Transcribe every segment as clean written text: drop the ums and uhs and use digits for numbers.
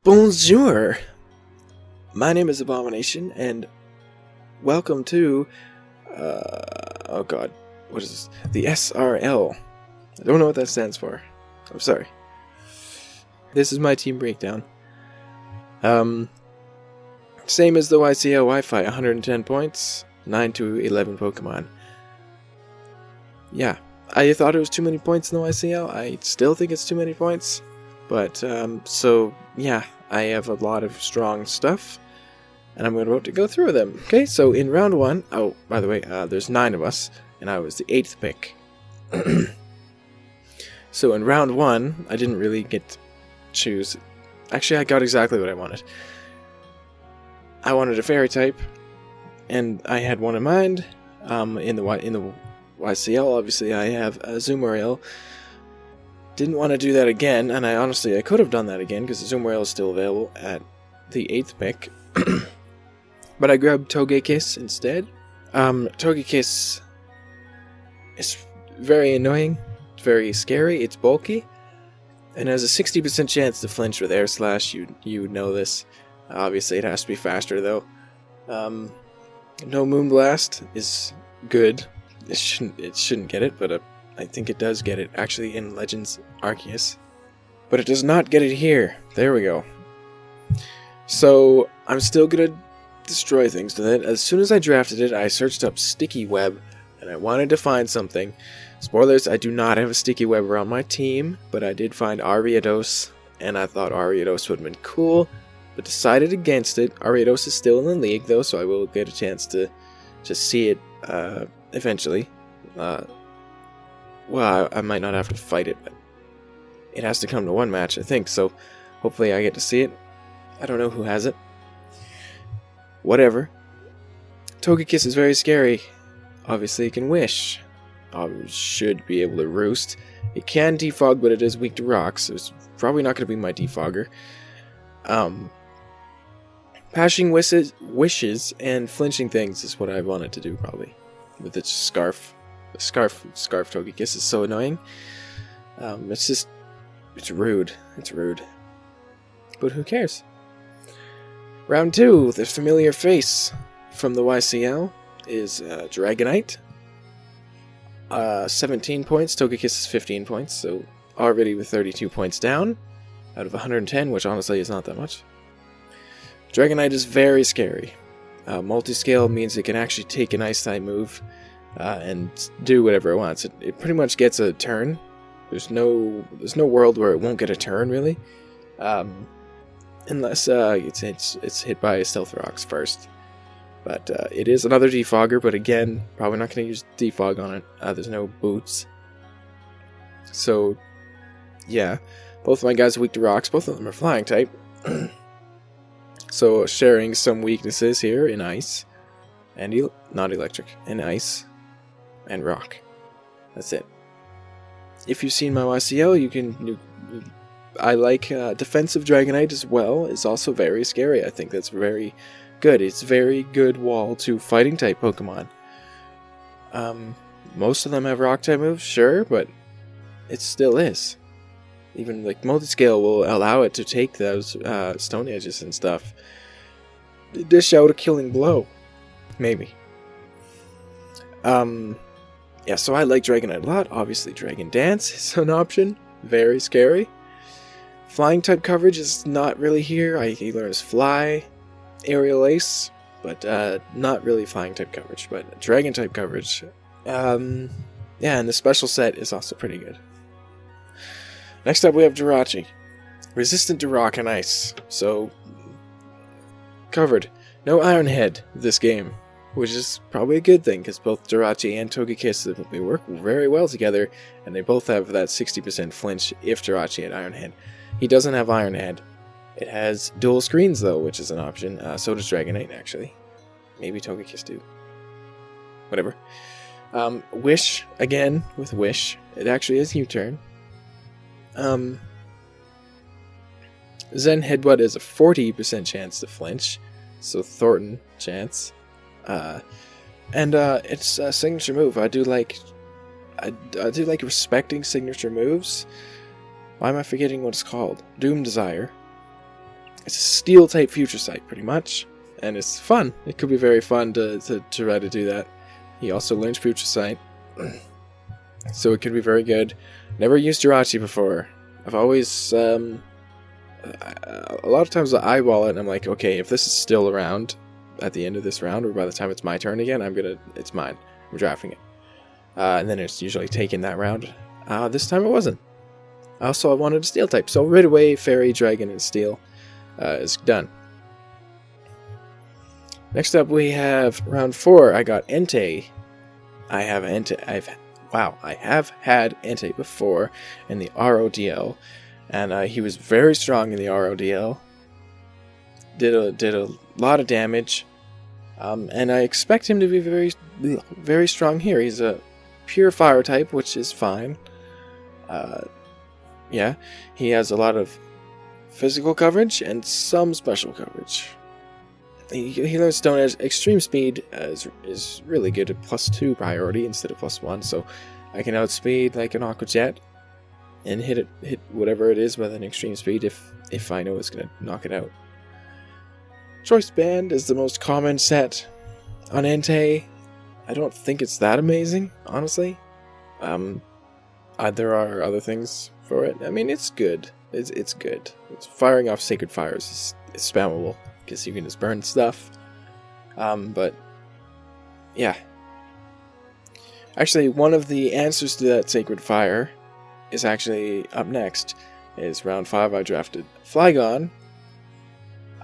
Bonjour! My name is Abomination, and welcome to, oh god, what is this? The SRL. I don't know what that stands for. I'm sorry. This is my team breakdown. Same as the YCL Wi-Fi, 110 points, 9 to 11 Pokemon. Yeah, I thought it was too many points in the YCL. I still think it's too many points. But, so, yeah, I have a lot of strong stuff, and I'm about to go through them. Okay, so in round 1, oh, by the way, there's 9 of us, and I was the 8th pick. So in round 1, I didn't really get to choose. Actually, I got exactly what I wanted. I wanted a fairy type, and I had one in mind. In the YCL, obviously, I have a Azumarill. Didn't want to do that again, and I could have done that again, because Azumarill is still available at the 8th pick. But I grabbed Togekiss instead. Togekiss is very annoying, it's very scary, it's bulky, and has a 60% chance to flinch with Air Slash. You know this. Obviously, it has to be faster, though. No Moonblast is good. It shouldn't get it, but I think it does get it, actually, in Legends Arceus. But it does not get it here. There we go. So, I'm still gonna destroy things with it. As soon as I drafted it, I searched up Sticky Web, and I wanted to find something. Spoilers, I do not have a Sticky Web around my team, but I did find Ariados, and I thought Ariados would have been cool, but decided against it. Ariados is still in the league, though, so I will get a chance to see it eventually. Well, I might not have to fight it, but it has to come to one match, I think, so hopefully I get to see it. I don't know who has it. Whatever. Togekiss is very scary. Obviously, it can wish. Should be able to roost. It can defog, but it is weak to rocks, so it's probably not going to be my defogger. Pashing wishes and flinching things is what I wanted to do, probably, with its scarf. The scarf Togekiss is so annoying. It's rude. It's rude. But who cares? Round 2, the familiar face from the YCL is Dragonite. 17 points, Togekiss is 15 points, so already with 32 points down out of 110, which honestly is not that much. Dragonite is very scary. Multiscale means it can actually take an Ice-type move and do whatever it wants. It pretty much gets a turn. There's no world where it won't get a turn, really, unless it's hit by Stealth Rocks first. But it is another defogger, but again, probably not going to use defog on it. There's no boots, so yeah, both of my guys are weak to rocks. Both of them are flying type, so sharing some weaknesses here in ice and not electric, in ice and rock. That's it. If you've seen my YCL, I like defensive Dragonite as well. It's also very scary. I think that's very good. It's very good wall to fighting type Pokemon. Most of them have rock type moves, sure, but it still is. Even like multiscale will allow it to take those stone edges and stuff. Dish out a killing blow, maybe. Yeah, so I like Dragonite a lot. Obviously, Dragon Dance is an option. Very scary. Flying type coverage is not really here. He learns Fly, Aerial Ace, but not really flying type coverage. But Dragon type coverage, yeah, and the special set is also pretty good. Next up, we have Jirachi, resistant to rock and ice. So covered. No Iron Head this game, which is probably a good thing, because both Jirachi and Togekiss, they work very well together, and they both have that 60% flinch if Jirachi had Iron Head. He doesn't have Iron Head. It has dual screens, though, which is an option. So does Dragonite, actually. Maybe Togekiss too. Whatever. Wish, again, with Wish. It actually is U-turn. Zen Headbutt is a 40% chance to flinch, so Thornton chance. And it's a signature move. I do like respecting signature moves. Why am I forgetting what it's called? Doom Desire. It's a steel type future sight, pretty much, and it's fun. It could be very fun to try to do that. He also learns future sight, so it could be very good. Never used Jirachi before. I've always a lot of times I eyeball it and I'm like, okay, if this is still around at the end of this round, or by the time it's my turn again, it's mine. I'm drafting it, and then it's usually taken that round. This time it wasn't. Also, I wanted a steel type, so right away, Fairy, Dragon, and Steel is done. Next up, we have round 4. I got Entei. I have had Entei before in the RODL, and he was very strong in the RODL. Did a lot of damage, and I expect him to be very strong here. He's a pure fire type, which is fine. Yeah, he has a lot of physical coverage and some special coverage. He learns Stone Edge. Extreme Speed is really good at +2 priority instead of +1, so I can outspeed like an Aqua Jet and hit whatever it is with an Extreme Speed if I know it's going to knock it out. Choice Band is the most common set on Entei. I don't think it's that amazing, honestly. There are other things for it. I mean, it's good. It's good. It's firing off Sacred Fires is spammable because you can just burn stuff. But yeah. Actually, one of the answers to that Sacred Fire is actually up next. Is round 5. I drafted Flygon.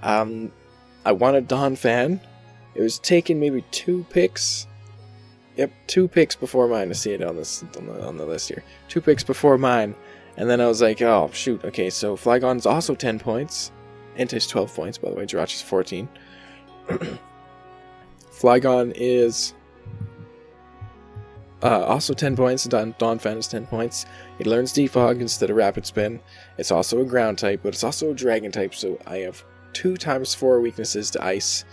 I wanted Donphan. It was taken maybe 2 picks. Yep, 2 picks before mine to see it on the list here. 2 picks before mine, and then I was like, oh shoot, okay, so Flygon's also 10 points. Entei's 12 points, by the way. Jirachi's 14. Flygon is also 10 points. Donphan is 10 points. It learns Defog instead of Rapid Spin. It's also a ground type, but it's also a dragon type, so I have 2 times 4 weaknesses to ice.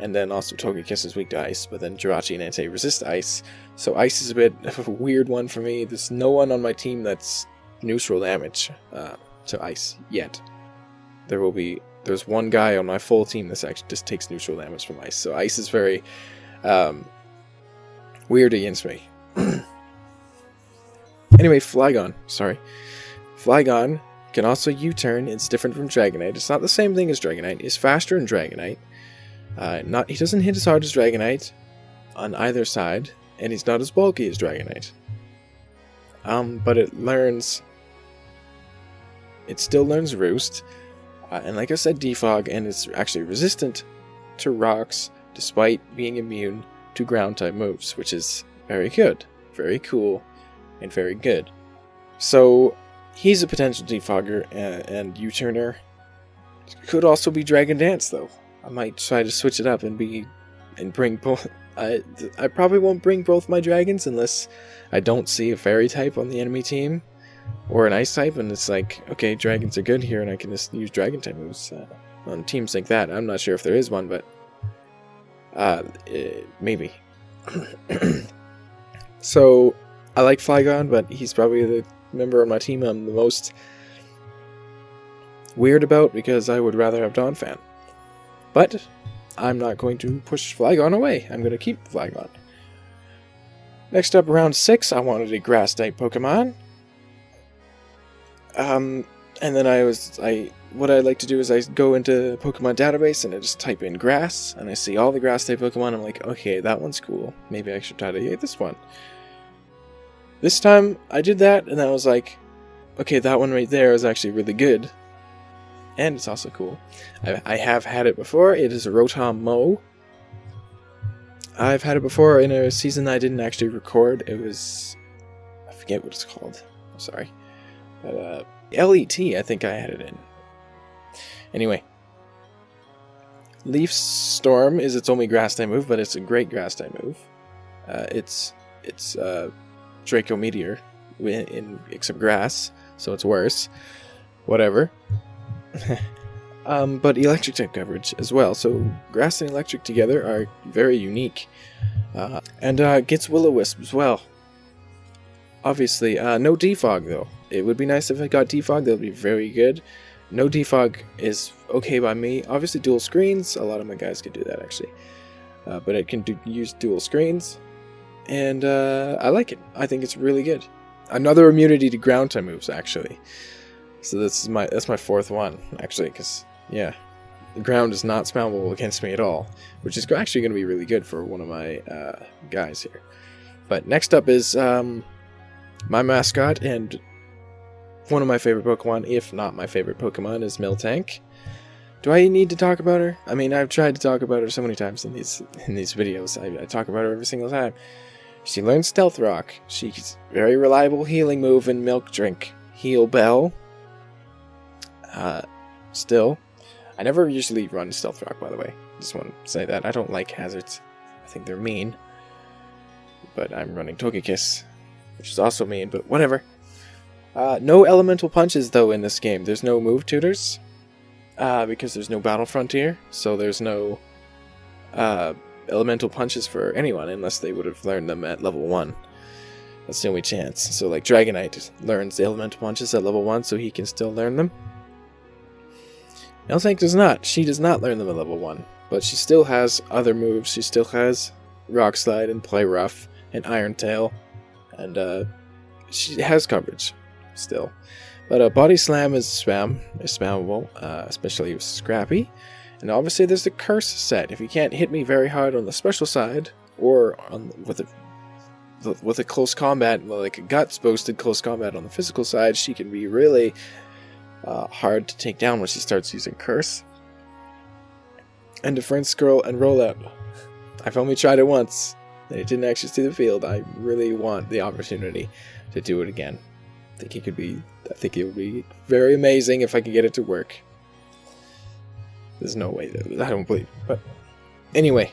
And then also Togekiss is weak to ice, but then Jirachi and Entei resist ice. So ice is a bit of a weird one for me. There's no one on my team that's neutral damage to ice yet. There's one guy on my full team that actually just takes neutral damage from ice. So ice is very weird against me. Anyway, Flygon. Sorry. Flygon can also U-turn. It's different from Dragonite. It's not the same thing as Dragonite. It's faster than Dragonite. He doesn't hit as hard as Dragonite on either side, and he's not as bulky as Dragonite. But it still learns Roost, and like I said, Defog, and it's actually resistant to rocks, despite being immune to ground-type moves, which is very good, very cool, and very good. So, he's a potential Defogger and U-turner. Could also be Dragon Dance, though. I might try to switch it up and bring both. I probably won't bring both my dragons unless I don't see a fairy type on the enemy team or an ice type, and it's like, okay, dragons are good here, and I can just use dragon type moves on teams like that. I'm not sure if there is one, but maybe. So I like Flygon, but he's probably the member on my team I'm the most weird about because I would rather have Donphan. But I'm not going to push Flygon away. I'm going to keep Flygon. Next up, round 6, I wanted a Grass-type Pokemon. And then what I like to do is I go into Pokemon database and I just type in Grass, and I see all the Grass-type Pokemon. I'm like, okay, that one's cool. Maybe I should try to get this one. This time, I did that, and I was like, okay, that one right there is actually really good. And it's also cool. I have had it before. It is a Rotom-Mow. I've had it before in a season I didn't actually record. It was... I forget what it's called. I'm sorry. But, LET, I think I had it in. Anyway. Leaf Storm is its only Grass-type move, but it's a great Grass-type move. It's Draco Meteor, except Grass, so it's worse. Whatever. But electric type coverage as well, so grass and electric together are very unique. And gets Will-O-Wisp as well. Obviously, no Defog though. It would be nice if it got Defog, that would be very good. No defog is okay by me. Obviously dual screens, a lot of my guys can do that actually. But it can use dual screens. And I like it. I think it's really good. Another immunity to ground type moves actually. So that's my 4th one actually, because yeah, the ground is not spammable against me at all, which is actually going to be really good for one of my guys here. But next up is my mascot and one of my favorite Pokemon, if not my favorite Pokemon, is Miltank. Do I need to talk about her? I mean, I've tried to talk about her so many times in these videos. I talk about her every single time. She learns Stealth Rock. She's very reliable healing move in Milk Drink. Heal Bell. Still, I never usually run Stealth Rock, by the way. Just want to say that. I don't like hazards. I think they're mean. But I'm running Togekiss, which is also mean, but whatever. No elemental punches, though, in this game. There's no move tutors, because there's no Battle Frontier, so there's no elemental punches for anyone, unless they would have learned them at level 1. That's the only chance. So, like, Dragonite learns the elemental punches at level 1, so he can still learn them. Miltank does not. She does not learn them at level 1, but she still has other moves. She still has Rock Slide and Play Rough and Iron Tail, and she has coverage still. But Body Slam is spammable, especially with Scrappy. And obviously there's the Curse set. If you can't hit me very hard on the special side, or with a close combat, like a Guts boosted close combat on the physical side, she can be really hard to take down when she starts using Curse. And Defense Scroll and Rollout. I've only tried it once, and it didn't actually see the field. I really want the opportunity to do it again. I think it would be very amazing if I could get it to work. There's no way that I don't believe it. But anyway,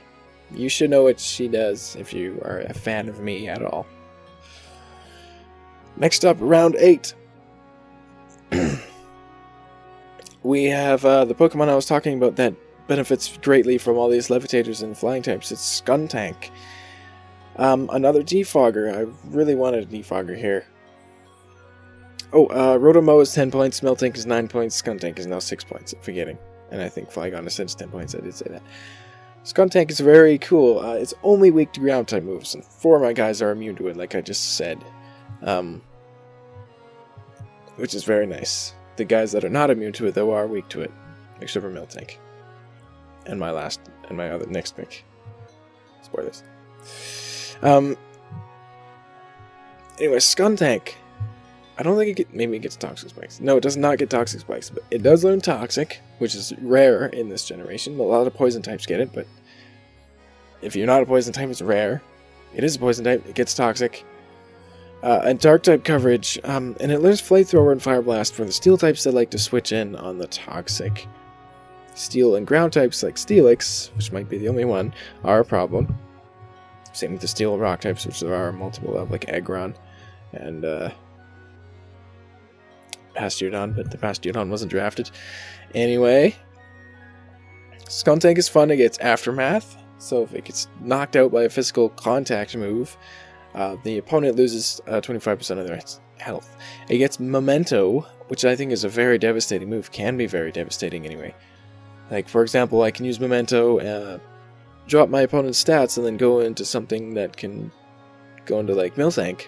you should know what she does if you are a fan of me at all. Next up, round 8. We have the Pokemon I was talking about that benefits greatly from all these levitators and flying types. It's Skuntank. Another defogger. I really wanted a defogger here. Oh, Rotom-Mow is 10 points, Miltank is 9 points, Skuntank is now 6 points. I'm forgetting. And I think Flygon is 10 points, I did say that. Skuntank is very cool. It's only weak to ground type moves, and 4 of my guys are immune to it, like I just said. Which is very nice. The guys that are not immune to it, though, are weak to it. Except for Miltank. And my next pick. Spoilers. Anyway, Skuntank. I don't think maybe it gets Toxic Spikes. No, it does not get Toxic Spikes, but it does learn Toxic, which is rare in this generation. A lot of Poison types get it, but if you're not a Poison type, it's rare. It is a Poison type, it gets Toxic. And Dark type coverage, and it learns Flamethrower and Fire Blast for the Steel types that like to switch in on the Toxic. Steel and Ground types like Steelix, which might be the only one, are a problem. Same with the Steel and Rock types, which there are multiple of, like Aggron and Bastiodon, but the Bastiodon wasn't drafted. Anyway, Skuntank is fun. It gets Aftermath, so if it gets knocked out by a physical contact move, the opponent loses 25% of their health. It gets Memento, which I think is a very devastating move. Can be very devastating anyway. Like, for example, I can use Memento, drop my opponent's stats, and then go into something that can go into, like, Miltank.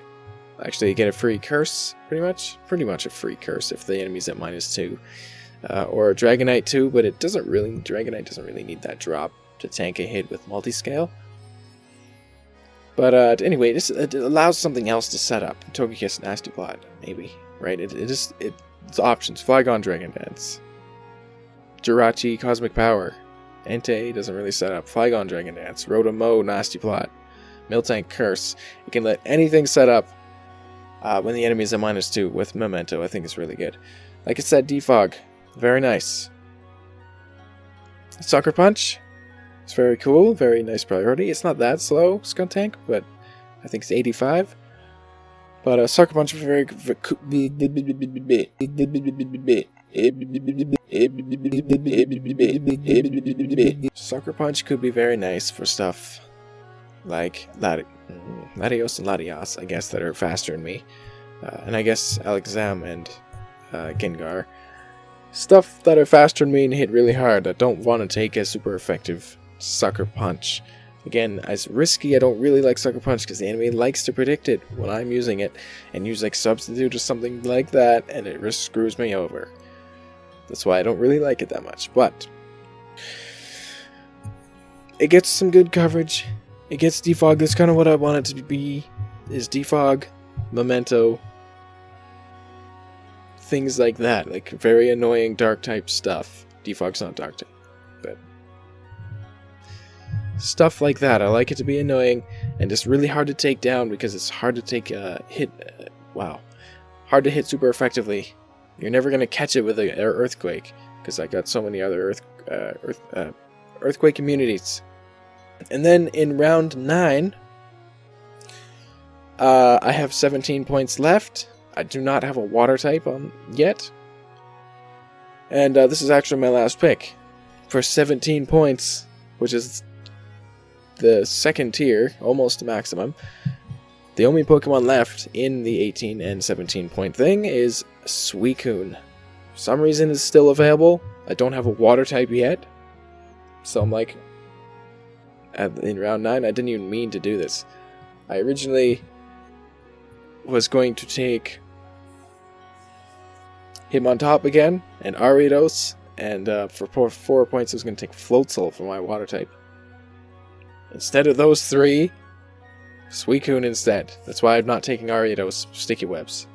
Actually, you get a free curse, pretty much a free curse if the enemy's at -2. Or Dragonite too, but Dragonite doesn't really need that drop to tank a hit with multiscale. But anyway, it allows something else to set up. Togekiss, Nasty Plot, maybe, right? It's options. Flygon, Dragon Dance. Jirachi, Cosmic Power. Entei doesn't really set up. Flygon, Dragon Dance. Rotom-Mow, Nasty Plot. Miltank, Curse. You can let anything set up when the enemy is at -2 with Memento. I think it's really good. Like I said, Defog. Very nice. Sucker Punch. It's very cool. Very nice priority. It's not that slow, Skuntank, but I think it's 85. But Sucker Punch is very... Sucker Punch could be very nice for stuff like Latios and Latias, I guess, that are faster than me. And I guess Alakazam and Gengar Stuff that are faster than me and hit really hard that don't want to take a super effective Sucker Punch. Again, as risky, I don't really like Sucker Punch because the enemy likes to predict it when I'm using it and use like Substitute or something like that, and it just screws me over. That's why I don't really like it that much, but it gets some good coverage. It gets defog. That's kind of what I want it to be, is defog, memento, things like that, like very annoying dark type stuff. Defog's not dark type, but stuff like that. I like it to be annoying and just really hard to take down because it's hard to take hard to hit super effectively. You're never gonna catch it with an earthquake because I got so many other earthquake immunities. And then in round 9, I have 17 points left. I do not have a water type on yet, and this is actually my last pick for 17 points, which is the second tier, almost maximum. The only Pokemon left in the 18 and 17 point thing is Suicune. For some reason it's still available. I don't have a water type yet, so I'm like, in round 9, I didn't even mean to do this. I originally was going to take Hitmontop again, and Ariados, and for 4 points I was going to take Floatzel for my water type. Instead of those 3, Suicune instead. That's why I'm not taking Ariados Sticky Webs.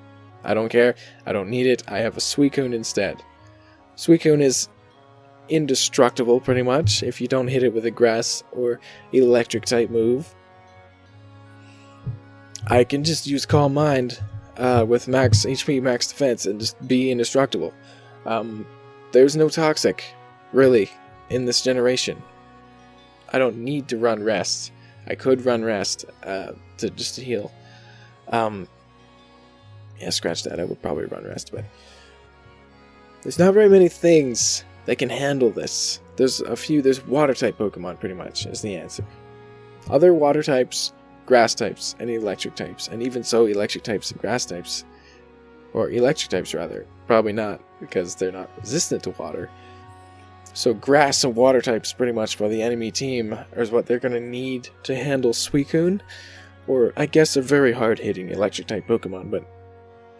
I don't care, I don't need it, I have a Suicune instead. Suicune is indestructible pretty much if you don't hit it with a grass or electric type move. I can just use Calm Mind with max HP, max defense, and just be indestructible. There's no toxic, really, in this generation. I don't need to run rest. I could run rest to heal. Yeah, scratch that. I would probably run rest, but there's not very many things that can handle this. There's water type Pokemon pretty much is the answer. Other water types, grass types, and electric types, and even so electric types and grass types, or electric types rather, probably not because they're not resistant to water. So grass and water types pretty much for the enemy team is what they're going to need to handle Suicune, or I guess a very hard hitting electric type Pokemon, but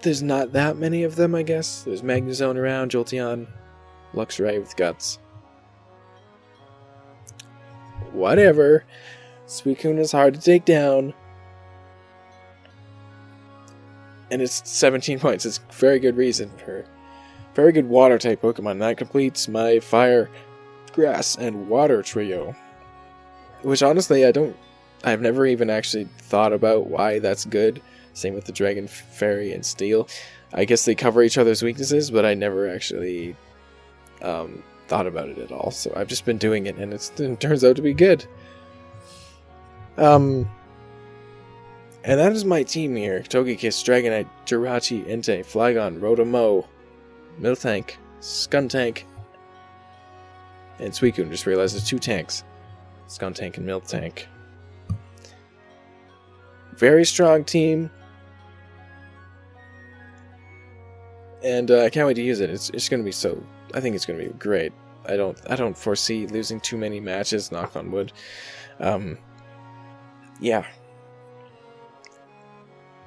there's not that many of them I guess. There's Magnezone around, Jolteon, Luxray with guts. Whatever. Suicune is hard to take down. And it's 17 points. It's a very good reason for very good water type Pokemon. That completes my fire, grass, and water trio. Which honestly I've never even actually thought about why that's good. Same with the Dragon, Fairy, and Steel. I guess they cover each other's weaknesses, but I never actually thought about it at all. So I've just been doing it, and it turns out to be good. And that is my team here. Togekiss, Dragonite, Jirachi, Entei, Flygon, Rotom-Mow, Miltank, Skuntank, and Suicune. Just realized there's 2 tanks. Skuntank and Miltank. Very strong team. And I can't wait to use it. It's going to be so... I think it's going to be great. I don't foresee losing too many matches, knock on wood. Yeah.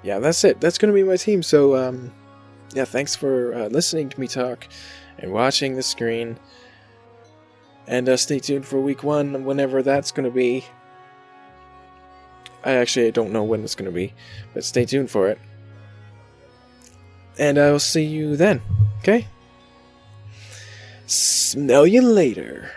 Yeah, that's it. That's going to be my team. So, yeah, thanks for listening to me talk and watching the screen. And stay tuned for week 1, whenever that's going to be. I don't know when it's going to be, but stay tuned for it. And I'll see you then, okay? Smell you later.